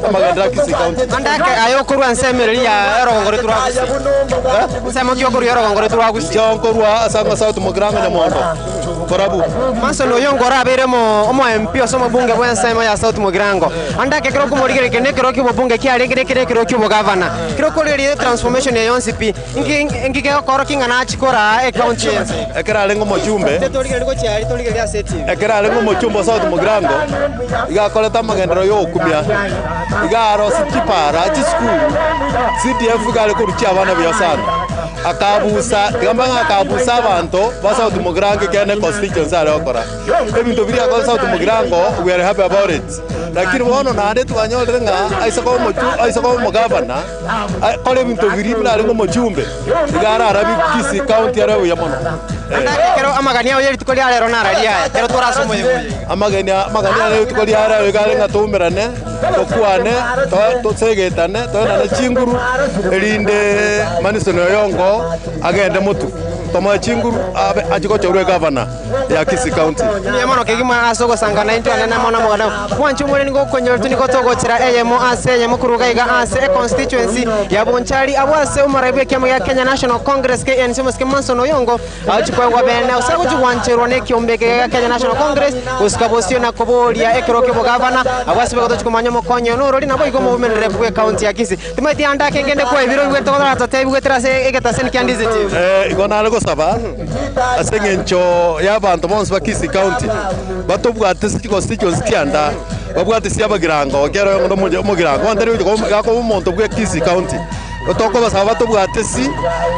amagendera Kisii County andake ayo kurwa nsemereria erongore turagusi nsemo kyo kurwa erongore turagusi jonkorwa asanga South Mugirango Nyamondo korabu Manson oyongora aberemo omo MP osomo bunge bwensemo ya South Mugirango andake kero kumurigere kene kero kyo bunge kyarengere kero kyo governor kero kolere transformation ya yonsipi ingi kero kingana achikora e county ekera lengo mochumbe tetorigere ko cyari torigere aseti ekera lengo mochumbe South Mugirango iga koleta magendero yo kumia iga arosi kipara chi school CDF gale kuruchi abana byasana akabusa gambanga akabusa abantu ba South Mugirango kene constituency ale okora ebintu biri ako South Mugirango we are happy about it lakini wono nande twanyolere nga aisako mo governor kole ebintu biri bla lengo mochumbe igara arabi Kisii County arawe yamono kero amagania oyeri tukoli alero nararia kero turasomo yegoye amagania ale tukoli arawe gale nga tumerane tokwane to segetane to na chinguru elinde manisono yongo agende mutu toma chinguru achiko chorwe governor ya Kisii County ni mono kegima asoko sangana into anana mono mogana wanchu mure ngo konyo tuni ko togotira eyemo ase eyemo kuruga iga ase constituency ya Bonchari abwase umarabe kyama ya Kenya National Congress KNC muske Manson Oyongo achikwa gwa bene usako juwanchero ne kyombeke ya Kenya National Congress uskabosio na koboria ekeroke bo governor abwase begoto chikumanya mokonyo no roli nabo igomo womenere bwe county ya Kisii timati andake ngende kwa ibiro ngweto kwa tatebi gweterase egetase candidate igona algo saba asengencho y'abantu bonse ba Kisii County batobwate constituency kyanda babwate siyabagirango kero ngo mugirango ndari ko umuntu bwe Kisii County otoko basaba batobwate si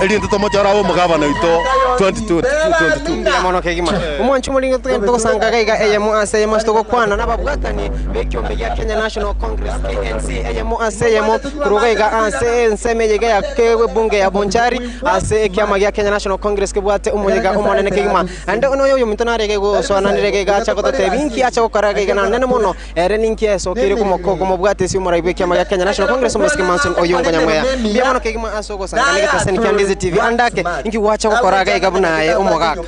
elinde tomochora wo mugabana ito 2022 mono kegima umonchu mulingo to sanga gaiga eyemo ase yemo stoko kwana nababwatani bekyombe ya Kenya National Congress KNC eyemo ase yemo kurugaiga ase nseme ya kewe bunge ya Bonchari ase kyama ya Kenya National Congress kebwate umuyiga umonene kegima ande ono yo mitonarege go so ananirege ga chako tebinki acha kokarage na nene mono ereninki eso kire kumoko kumobwate si umuraibe kyama ya Kenya National Congress muske Manson Oyongo nyamweya biamono kegima asoko sanga nige taseni candidate TV andake inki wacha kokoraga igabunaye umogaka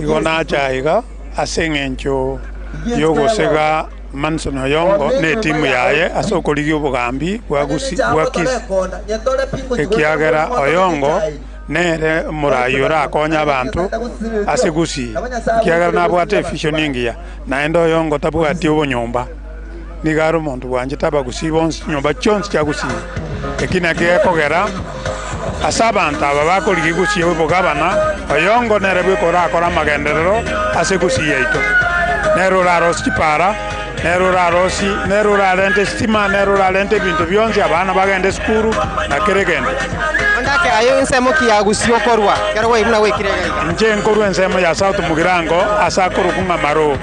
igona chaiga asengencho yogosega Manson Oyongo ne timu yaye asokoligi obugambi bwa Kisii ekiagera Oyongo nere murayura akonya abantu ase Kisii kiagera nabwate visioning ya naenda Oyongo tabwati obonyomba nigaro muntu wanje taba Kisii bonse nyomba chonse cha Kisii ekina gekogera asabanta babakoligi Kisii obugabana Oyongo nerebe kora magenderero ase Kisii yaito nerura roskipara nerura rosi nerura lente stima nerura lente bintu byonse abana bagende skuru na keregende andake ayo nsemo kiya Kisii okorwa kero we muna wekire gaiga nje nkorwa nsemo ya South Mugirango asakuru kunga maro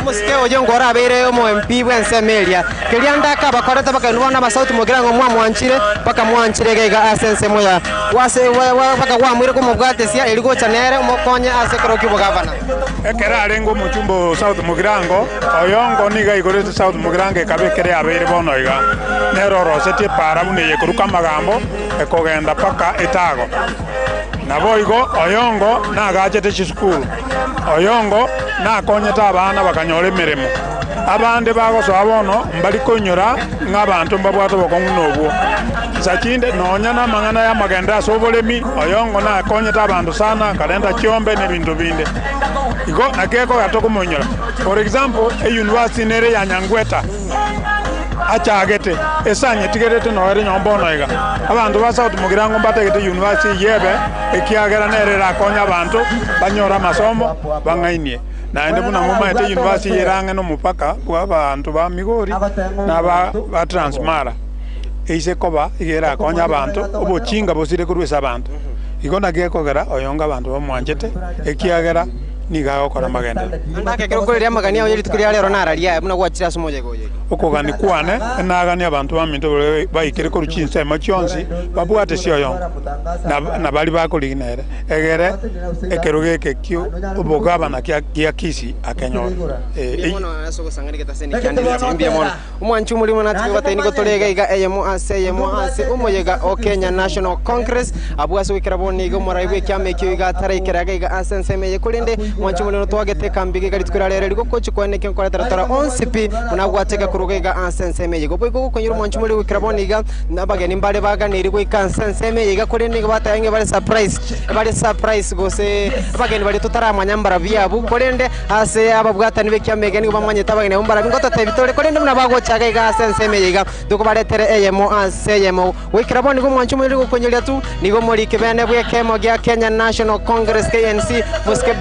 muske Oyongo rabere omo MP bwensemeria keliandaka bakoreta bakanubona ba South Mugirango mwanchire paka mwanchire gaiga asensemo ya wase paka wamwire ko mubwate sia eligo chanere umukonya asekero kibo governor ekera arengo muchumbo South Mugirango Oyongo niga igorete South Mugirango kabekere abere bono iga neroro seti para buneye kuruka magambo ekogenda paka etago naboigo Oyongo nagachete school Oyongo nakonyeta abana bakanyole mirimo abande bagoso abono mbali konyora ng'abantu mbabwato bokongunobwo sakinde nonyana mangana ya magenda sobolemi Oyongo nakonyeta abantu sana kalenda chiombe ne bintu binde igo nakeko gatoko monyora for example a university nere ya Nyangweta achagete esanye tigerete no ere nyombo noiga abantu ba South Mugirango bategete university yebe ekiagera nere rakonya abantu banyora masomo bangainie na ende buna muma ete university yerange no mupaka bwa abantu ba Migori na ba Transmara eise koba igera konya abantu obochinga bosire kurwesa abantu igona gekogera Oyongo abantu bamwanjete ekiagera niga okora magenda andake kero koreria magania oyeri tukiria lero nararia buna gwachira somoje goye okogani kwane nagani abantu baminto baikire ko ruchinse machonsi babwate si Oyongo na bali bakoliginere egere ekerogeke kyo obogabana kya Kisii akenyo mono asoko sangani ketaseni candidate mbia mono umwanchu mulimo natiko bateni ko tolega iga eyemo ase umoyega o Kenya National Congress abwase wikira boni igo moraiwe kyame kyo iga tarekeraga iga asense meye kulinde mwanchu mulino twagete kambige kali tukurarere liko kochi kwaneke nkora taratara onsipi munagwateka kurugega ansenseme yego boygo konyiro mwanchu muri wikiraboniga nabageni mbale baganiri wikansenseme yega kuri ni batayange bale surprise gose bageni bali tutaramanya mbara byabu korende ase ababwatani bekyamege ni bamanye tabageni mbara bingota tebitore korende munabago chaga ga ansenseme yega duko baletere eyemo anseyemo wikiraboni mwanchu muri gukonyeria tu nigo muri kibene bwekemo gya Kenya National Congress KNC muske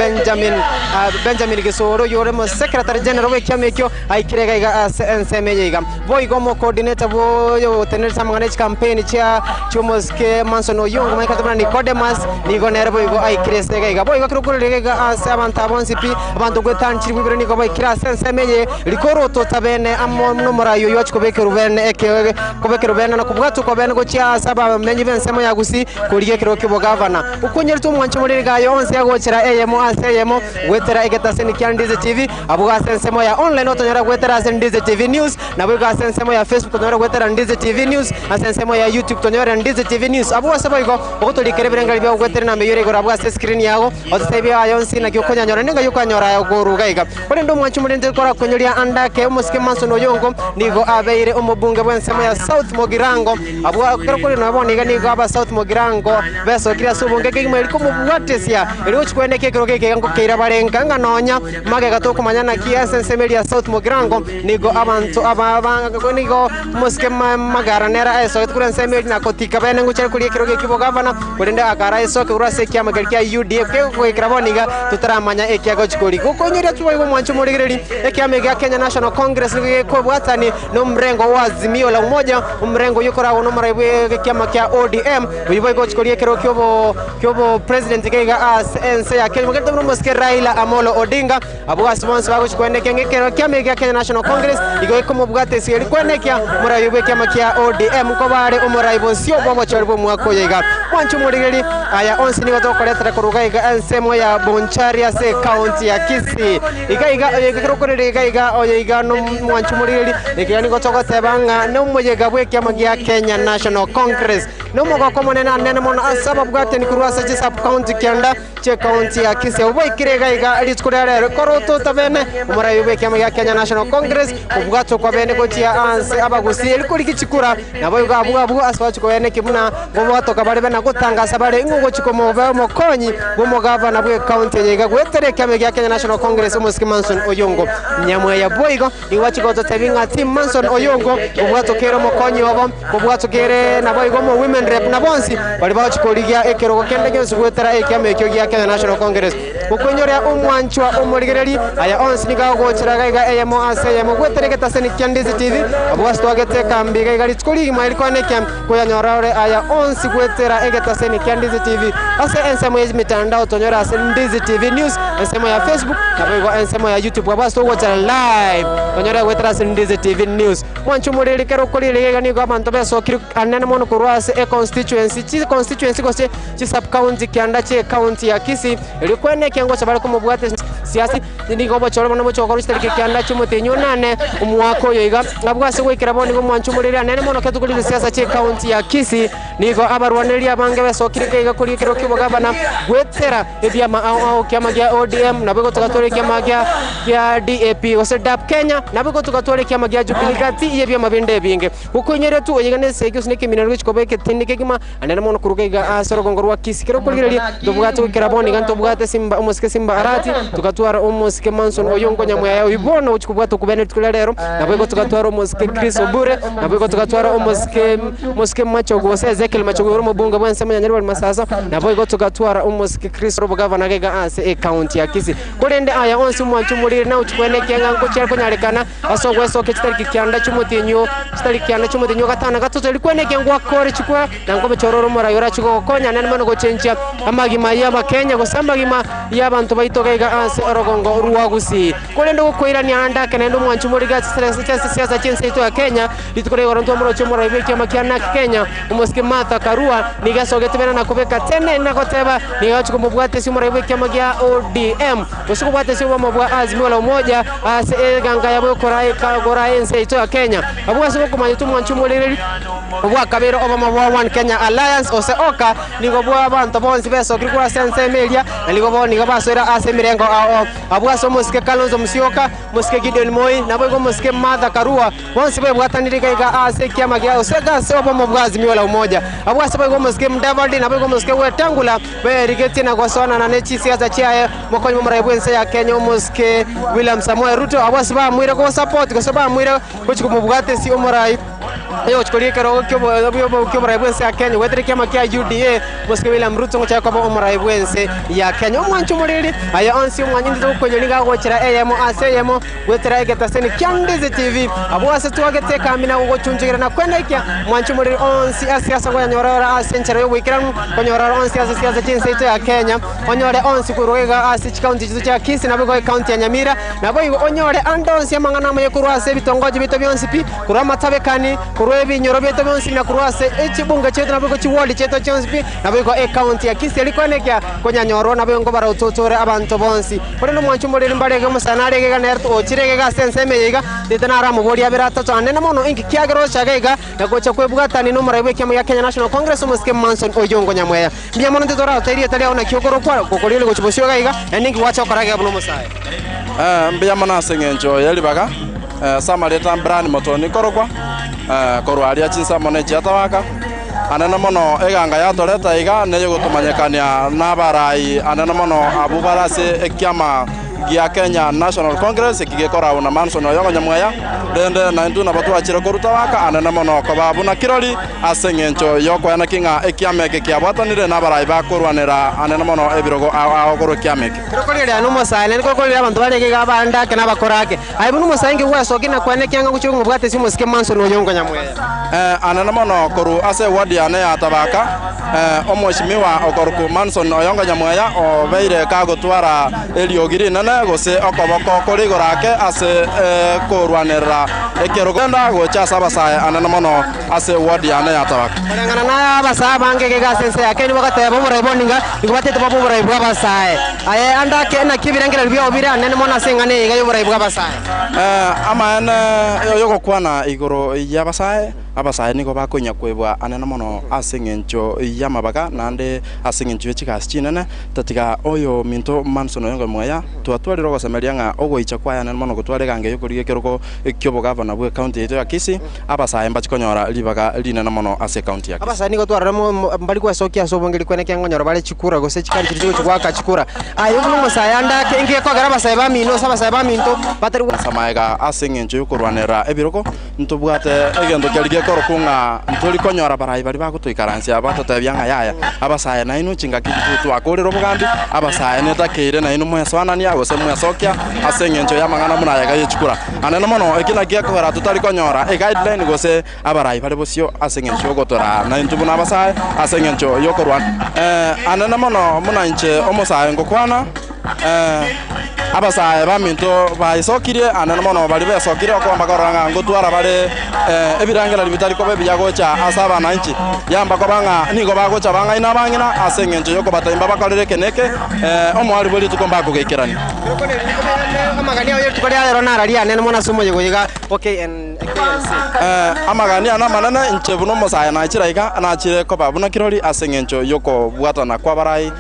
Benjamin Gisoro yore mo secretary general wekyamekyo aikirega ga ansenseme yega boygo mo coordinator boyo tenel samangane campaign cha muske Manson Oyongo mai katabana Nicodemus nigo nerbo boygo aikirese ga boygo kurukurega ga asabanta bonsipi abantu gwetanchiri bibere nigo baikira ansenseme ye likoro to tabene ammo nomora yo yochko bekeru bene eke kobekeru bene na kubwatu ko bene go cha saba menyi bensemo yagusi kuriye kiro kibo governor ukunyeri tu mwancho muri ga yonse yagochera eyemo aseyemo gwetera egetaseni kyandize TV abuga sensemo ya online otonyora gwetera sendize TV news na buga sensemo ya Facebook tonyora gwetera ndize TV news asensemo ya YouTube tonyora ndize TV news abuga saboygo ogotolikere birengali bya gwetera na meyore go abuga screen yago otsebi ayonsi na gyokonya nyora ninga yukanyora ya gorugaiga kore ndo mwancho muri ndekora konyoria andake umuske Manson Oyongo nigo abeire umubunge bwensemo ya South Mogirango abuga kore naboniga nigo aba South Mogirango beso kira subunge kigimeli kumubwatesia ilichikweneke kiro keke ngo keira barenga nganonya mage gatoko manyana kiasa semelia South Mogirango nigo abantu abanga nigo muske magara nera eso tukura semeli na kotika bene nguchera kuri kiro keke bogavana kurenda akara eso kurase kya magalkia UDF ke ko ikraboniga tutaramanya ekyago chikori kukonyeria tuwa ibo mwancho muregereri ekyamega Kenya National Congress ko bwatani no mrengo wa Azimio la Umoja umrengo yukora no maraiwe kyama kya ODM uyibo go chikori kiro kyobo president kega ANC ya Kenya mugende no muske Raila Amolo Odinga abuga sponsor bago chikwendeke ngekero kyamega Kenya National Congress igo ko mubwate siri kwenekya murayibwe kyama kya ODM ko bare umuraibo sio bobo charbo mwako yega mwancho muregereri aya onsi ni batokoretera kuruga iga ansemo ya Boncharia se county ya Kisii iga kiro iga oyiga no mwancho muregereri iga ni gotoko tebanga no muyega bwe kyama kya Kenya National Congress no mugo komonena nene mono asaba bwate ni kurwasa je sub county kyanda che county ya Kisii ubo ikirega iga alitkurere koroto tabene umurayibwe kyama kya Kenya National Congress ubwato kwa bene gotia anse abagusi elikuri kichikura nabo abuga aswacho kwene kimuna ngo batoka bale bana gutangasa bale ingo chikomo mokonyi bo governor bwe county yega gwetere kyama kya Kenya National Congress umuski Manson Oyongo nyamwe ya boygo iwachi goto tabinga team Manson Oyongo ubwato kero mokonyi wabo ubwato kere na boygo mo women rep na bonsi bali bawo chikoligia ekero kende gensu gwetera ekyama kya Kenya National Congress ukonyoria umwanchwa umurigereri aya onsi niga gochera iga eyemo aseyemo gwetere getaseni kyandize TV abwasto agete kambiga iga litskoli maili kwaneke koyanyorare aya onsi gwetera egetaseni kyandize TV ase ensemo ya mitandao tonyora ase ndize TV news ensemo ya Facebook na ensemo ya YouTube abwasto gochera live tonyora gwetera ase ndize TV news mwanchu muriri kero kolire iga nigo abantu beso kiri anene mono kurwase constituency gose chi sub county kyanda che county ya Kisii ilikweneke ngo sabara kumubwate siasi nigo bochoro no bochoro korishterike kyanda chumutenyo nane umwako yoiga abwase wikiraboni ngo mwanchu muriri anene mono ketukulire siasa che county ya Kisii nigo abarwaneri abange besokirike iga kuri kiro kibogabana gwetera ebyama au kyama gya ODM nabego tukatore kyama gya DAP gose DAP Kenya nabego tukatore kyama gya Jubilee gati yebyama binde binge ukunyere tu oyigane sekyo sneke minarwe chikobeke tinike kima anene mono kuruga iga asorogongo rwa Kisii kiro kulire dobugate wikiraboni ganto bugate simba umuske simba arati tukatwara umuske Manson Oyongo nyamwe yayo ibono uchikubwata kubene tukulero nabego tukatwara umuske Chris Obure nabego tukatwara umuske Machogo gose Ezekiel Machogo ro mubunga bwansema nyanyari bali masasa nabego tukatwara umuske Chris ro bugavana gega ase county ya Kisii kurende aya onsi mwanchu muri na uchikweneke ngango cyarko nyarekana asogwe soke kitariki kyanda cyumutinyo gatana gatoto likweneke ngwa kore chikwa nango chororo mora yora chiko konya nane mano go chencha amagima ya Kenya go sambagima ya bantu baitoga iga ase rogongo ruagusi kolendo gukwirania anda kenendo mwanchu muri ga siasa chinse ito ya Kenya litukore warantu amuro chomora ibeki amakiana Kenya umuske Martha Karua nigasogete bena nakubeka tene nakoteba nigachuko mubwate simura ibeki amagia ODM usiku bwate simura mabwa Azimio la Umoja ase ganga yabo korai ense ito ya Kenya abwa siko kumanyitu mwanchu muri obwa kabero obama One Kenya Alliance ose oka nigobwa abantu bonsi beso kirikura sense media naligobo nigabasora ase mirengo abwa so muske Kalonzo Musyoka muske Gideon Moi nabo muske Martha Karua bonsi bebwatanire kaiga ase kiama gya osega se obama bwa Azimio la Umoja abwa so muske Mudavadi nabo muske Wetangula berigeti na gosona na nechi siasa chia mokonyi mumaraibwense ya Kenya muske William Samoei Ruto abwa so ba mwire ko support ko so ba mwire ko chikumubwate si umurai yo chikolika ro kyo maraibwense ya Kenya wetre kiama kya UDA muske William Ruto ngocha ko maraibwense ya Kenya mwanchu muriri aya onsi mwanyindi zo konyolinga gochira eyemo aseyemo wetra egeta seni Kyandize TV abwa se tuagete kamina go chunjira na kwenda ikya mwanchu muriri onsi asiasa go nyorora asenchero yo wikiran konyorora onsi asiasa chinse ito ya Kenya onyore onsi kurwega asi county chizo cha Kisii na bigo county ya Nyamira na boy onyore andonsi amangana mo yekurwa se bitongoje bito byonsi pi kurwa matabekani kurwebi nyoro bito byonsi na kurwa se echibunga chetu na bigo chiwoli chetu chonsi pi na bigo county ya Kisii likonekya konya nyoro na bigo bara utotore abantu bonsi koreno mwanchu muriri mbarege musanare ga nerto ochirege ga sense meyega ditanara mugori abirata tsane na mono inki kyagero chagega na gocha kwebwatani no muraibe kya ya Kenya National Congress muske Manson Oyongo Nyamweya mbya mono ndora tairia tali ona kyokoro kwa kokolile gochibosyo gaiga eningi wacha korage abuno musaye mbya mana sengenjo yelibaga samareta brand motoni korokwa korwaria chinsa mone chatawaka anana mono eganga yatoreta iga neyo gutumanyekania nabarai anana mono abubarase ekiama gia Kenya National Congress kigekora una Manson Oyongo Nyamweya dende na ndu na batu achira koruta waka anana mono ko babuna kirori asengencho yoko yana kinga ekiameke kiabwatanire nabarai bakorwanira anana mono ebirogo agoro kiameke kokolira no musaye ne kokolira abantu barege ga banda kana bakorake ayibuno musaye weso kina kwene kyanga kuchungu bwate simuske Manson Oyongo Nyamweya anana mono koru ase wadi ane atabaka omoshimiwa okoruku Manson Oyongo Nyamweya o beire kagotwara eliogiri nene gose okoboko korigorake ase korwanera ekerogenda gocha sabasaye anana mono ase wadi ane atabaka ngana na basa bange ga sense ya Kenya wakati bomora boninga igobate to bomora ibwa basaye aye anda ke na kibirangera bya obira nene mona sengane ga yobora ibwa basaye amana yogo kwana igoro ya basaye abasaye niko bakonya kwebwa anana mono asengencho yamabaga nande asengencho chikas chinene tatika oyo minto Manson Oyongo Nyamweya twatwali rogo semelianga ogoicha kwaya anana mono gutwale gange yokorige keroko ekyobo gavana bwe county ito ya Kisii abasaye mbachikonyora libaga linana mono ase county ya Kisii abasaye niko twaramo mbali kwa sokia sobongeli kwene kyangonyora bale chikura gose chikari chirigo chwaka chikura ayo no musaye anda kenge ko gara basaye ba mino sabasaye ba minto batari samaega asengencho yokorwanera ebiroko ntubwate egendo kyalige korokunga ntoli konyora barai bari bagutuikaransia abatotebyanga yaya abasaye na inu chinga kitu akorero bugambi abasaye netakeire na inu mweswanania gose mwesokia asengencho yamangana munayaga yechukura anene mono ekina gyakora tutali konyora e guideline gose abarai bari bosio asengencho gotora na ntubuna abasaye asengencho yokorwa anene mono munanche omosaye ngokwana abasaye baminto baisokire anana mono bali besokire okwamba koranga ngotwara bale ebirangera libitali ko bebiyagocha asaba nanchi yamba ko banga niko bagocha banga ina bangina asengenjo yoko batimba bakalere keneke omwali boli tukomba ko gekerani amagania yo tukari aro narari anene mona sumo yego yiga okay amagania na manana nchebuno mosaye na chiraika na chire ko babuna kirori asengenjo yoko bwatana kwa barai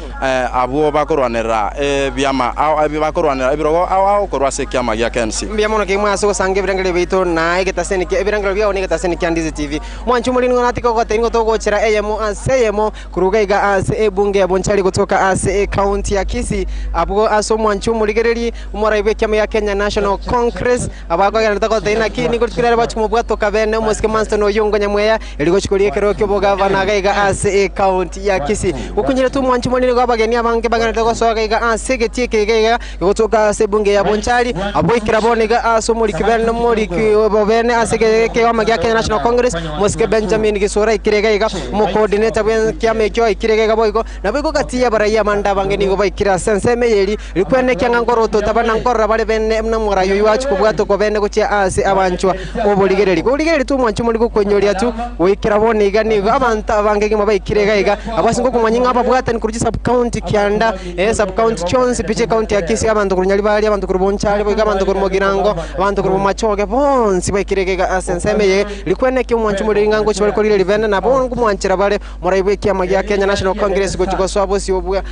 abuo bakorwanera biama bakorwanera ebirogo awa korwa se kiama ya KNC mbia mono ke mwa so sange birangere bito na igetaseni ke birangere bya oni getaseni Kyandize TV mwanchu muri ngona tiko ko tengo to gochira eyemo aseyemo kurugaiga ase ebunge yabonchari kutoka ase county ya Kisii abugo aso mwanchu muri gereri umoraibe kiama ya Kenya National Congress abago ya ndako tena kini kutikira bachu mubwato kabene muske Manson Oyongo Nyamweya eligo chikulie kero kyo bogavana gaiga ase county ya Kisii ukunyira tu mwanchu muri ngo abageni abange bagana to so gaiga ase getie ke gaiga goto ka sebunge ya Bonchari aboikira boniga asomuri kiberne muri kibobene asege ke wamagya Kenya National Congress Moske Benjamin Gisura ikirega iga mu coordinator bwen kyame kyo ikirega boygo nabiko katiya baraya manda bangeni go baikira senseme yeri likwene kyanga ngoroto tabana ngorra bale bene mna murayo iwacu kubwato ko bene gucia ase abanchwa obuligereri tu mwanchu muri gukonyoria tu wikira boniga nigo abantu abangenge mabaikirega iga abasingo kumanyinga ababwata ni kuri sub county Kyanda sub county Chonsi piche county ya Kisii abantu kurunyali bali abantu kurubonchali boiga abantu kurumogirango abantu kurumachoge bonsi baikirega asenseme ye likwene kyo mwanchu muri ngango chibali ko livene na bongo mwanchira bale muraibe kyama ya Kenya National Congress go chikoso abosi obwa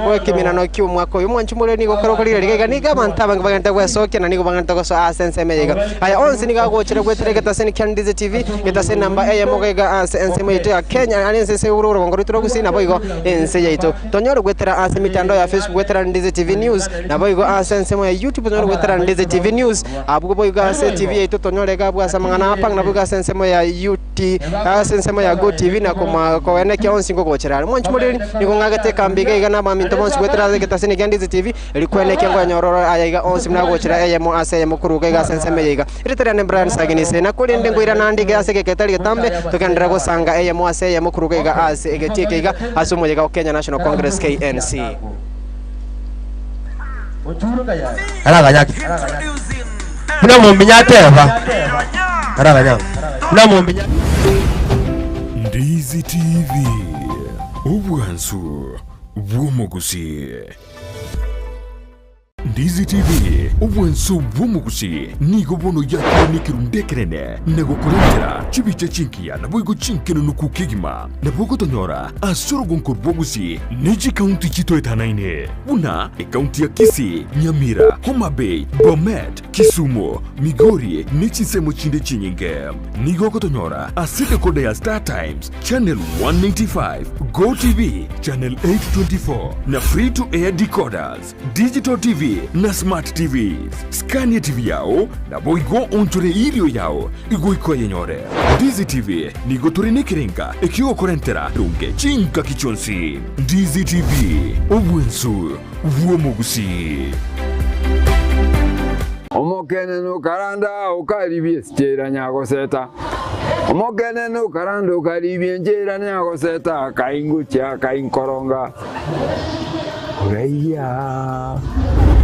ko kiminano kyo mwako yo mwanchu muri ni go karo liga niga abantu abangenda gwesoke na nigo bangenda go so asenseme ye aya onsi niga go chire gweterega taseni Kandize TV getaseni namba mogega asenseme ye ya Kenya anense ururo ngoro turo gusina boigo ense yeito tonyoro gwetera ase mitandao ya Facebook gwetera Ndize TV News na boigo asensemo ya YouTube tonyoro gwetera Ndize TV News abugo boigo ase TV yeito tonyoro ga bwa samangana apang na boigo asensemo ya UT asensemo ya Go TV na kuma ko ene kya onsi ngo gochera mwanchu muri niko ngagate kambige igana maminto bonsi gwetera getaseni Kandize TV likwene kyango ya nyororo ayaga onsi mna gochera eyemo ase yemo kuruga ga asensemo yiga iritera ne brand saginise na kulinde ngoira nandi ase geketali getambe tokendera go sanga eyemo ase yemo kuruga ga ase egetike ga asumo yiga Kenya National Congress KNC Araganyaki muna mumbinyate ava araganyaki muna mumbinyate Ndizi TV ubwansu bw'umuguzi. Ndizi TV ubwansu bw'umuguzi nigo bono yakunikiru ndekerene nego kurentera chibiche chinkia na boigo chinkeno nukukigima na bogo tonyora asoro gonko bwoguzi neji county chito etanaine una county ya Kisii, Nyamira, Homa Bay, Bomet, Kisumu, Migori nechi semo chinde chinyinge nigo kotonyora asite kode ya Star Times channel 195 Go TV channel 824 na free to air decoders digital TV na smart TV Scania TV yao na boigo ontore ilio yao igoiko yenyore Ndizi TV nigo turenekerenga ekio korentera runge chinka kichonsi Ndizi TV obwensu vuomugusi Omokene no karanda ukaribie stera nyago seta Omokene no karanda ukaribie njera nyago seta kaingucha kainkoronga Oreya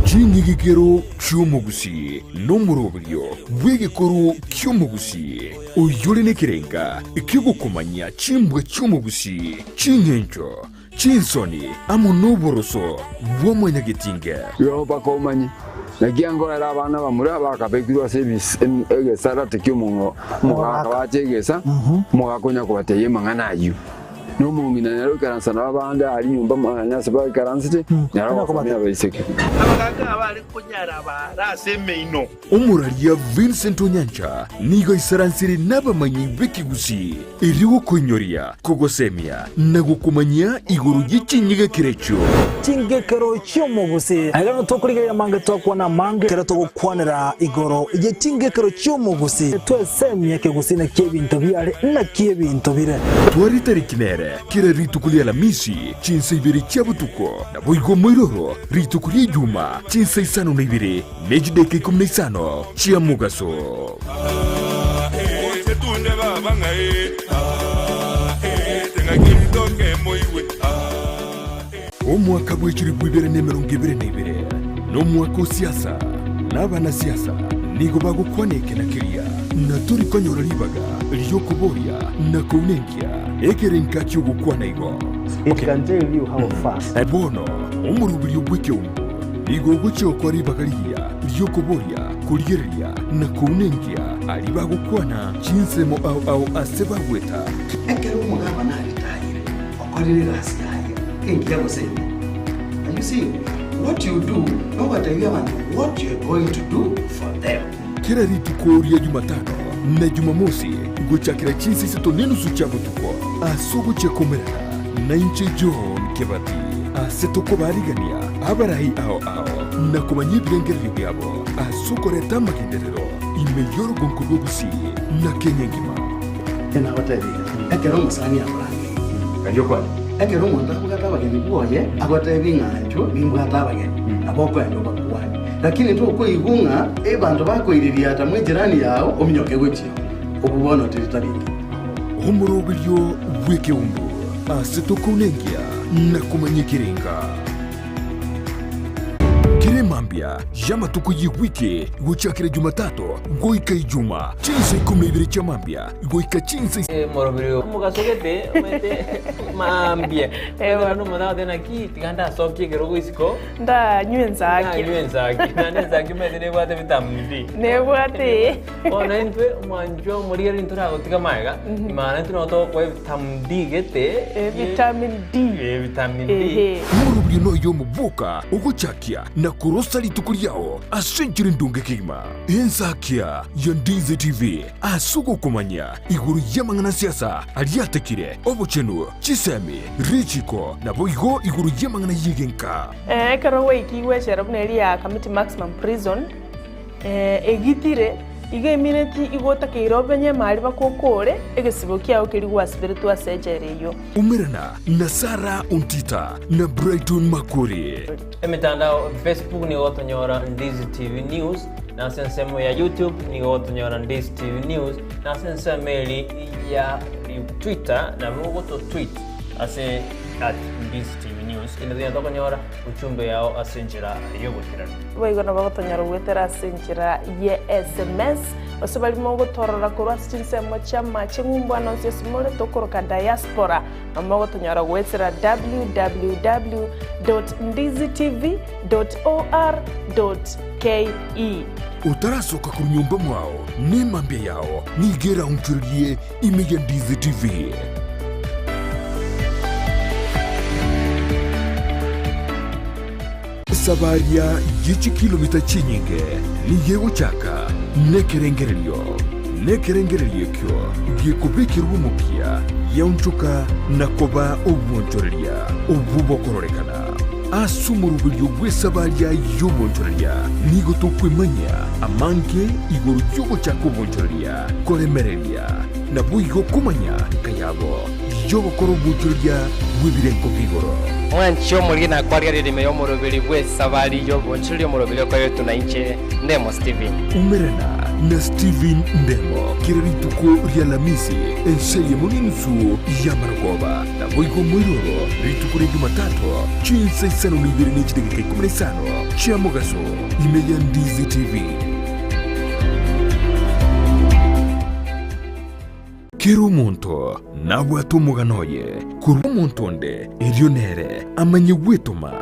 Chingigikero cy'umugusi n'umurobyo w'igikoro cy'umugusi uyore nekerenga ikigukomanya chimbwe cy'umugusi chinyencho chinsoni amunoboroso bw'omunyagitinge yo bakomanye nagiango era abana bamuri abakabekirwa service egesara tekyumungo mugakabachegesa mugakonya kubateye mangana ayu no mungina nero karansana abanda ari nyumba manyase ba karansite nero bakomye abayiseke abaganga abari kunyara baraseme ino umuralia Vincent Onyancha nigo isaransiri n'abamanyi b'ikigusi iriwo konyoria kogosemia na gukumanya iguru y'ichinyiga kirecho chingekero cy'umugusi agano tokurigera mange tokwana mange kera togukwanira igoro ye chingekero cy'umugusi twesemye kegusi na kebinto byare na kebinto bire twari tarikinere kira ritukulia la misi chinse ibiri cyabutuko na boigo moiroro ritukulia juma chinse isano na ibiri nejideke kumne isano chia mugaso tunde baba ngai tenga kindoke moiwe omwaka bw'ekiri bw'ibere n'emirongo ibiri n'ibiri n'omwaka siasa n'abana siasa nigo bagukwaneke na kiria na turi konyora libaga lyokuboria na kunenkia ekerenka kyogukwana igo it can tell you how fast ebono omurubiri bw'ekyombo nigo gucyokwa libaga liya lyokuboria kuligereria na kunenkia ali bagukwana chinsemo au aseba weta ekero mugaba naritayire okorire gasikaye kengira gusema. And you see, what you do, nobody what you're going to do for them. Kila ritukoria Jumatano na Jumamosi guchakira chinsi sito nenusu chabutuko asugu chekomerera na inche John Kebati asetoko barigania abarahi ao na kumanyi birengeri byabo asukoreta magenderero imeyoro gonkurugusi na Kenya ngima tena hoteli ekero musani abrani kanyo kwa ekero muntu akugata bageni boye agote bingancho bimbwata bageni aboko endo bakwa lakini tu ko igunga bantu bakoiriria ata mwe jirani yao ominyoke gwechi okubono titaringi Omurobelyo weke umbu asitokunengia na kumanyikiringa Kiremambia yama tuku yiwike gochakira Jumatatu goika Ijuma chinsa 12 cha mambia goika chinsa morobelyo mugasogete mete mambia no mada dena ki tiganda sokye gero isiko nda nyenzaki nane mete bwate vitamini D nebwate ona entwe manjo moriya rintura gotika maiga imana tuno to kwa vitamin D gete vitamin D Morobelyo no yo mubuka ugochakia na kurosa litukuri yao asenjiri ndunge kigma enzakia ya Ndizi TV asugo kumanya iguru yamangana siasa aliatekire obochenu chisemi richiko na boigo iguru yamangana yigenka karo iki wechera buneri ya Community Maximum Prison egitire iga imineti igota keirobenye mali bakokore egesibo kiao kirigwa spiritual surgery yo umirana na Sara Untita na Brighton Makuri emitandao Facebook ni otonyora Ndizi TV News na sensemo ya YouTube ni otonyora Ndizi TV News na sensemeli ya Twitter na mwogoto tweet ase at Ndizi TV News inadhina toka nyora uchumbe yao asenjira yogotirana baigona bagotonyora gwetera asenjira ye SMS osabali mogotorora kurwa sinsemo chama chingumbwana osesimole tokoroka diaspora amogotonyora gwetera www.ndizitv.or.ke utarasoka ku nyumba mwao ni mambia yao nigera unchurie imeya Ndizi TV Sabaria yichi kilomita chinyinge ni yego chaka nekerengereryo kyo gikubikirwa umupia yaunchuka na koba obwonchoreria obubokororekana asumurubiryo bw'esabaria y'obwonchoreria nigo tokwemanya amanke igoro yogo chaka obwonchoreria koremereria na bwigo kumanya kayabo yobokoro obwonchoreria bw'ebirenko bigoro Wancho mulina kwaria ririme yo murubiri bwe sabari yo bonchiri murubiri ko yetu na inche Ndemo Steven umerena na Steven Ndemo kirituko rya Lamisi enseye muninsu ya Margoba na boigo mwiroro rituko rya Jumatatu chinsa isano libiri n'ikidege 15 cha Mugaso imeya Ndizi TV Kero umuntu nawe atumuganoye kuri umuntu nde iryo nere amanye wetuma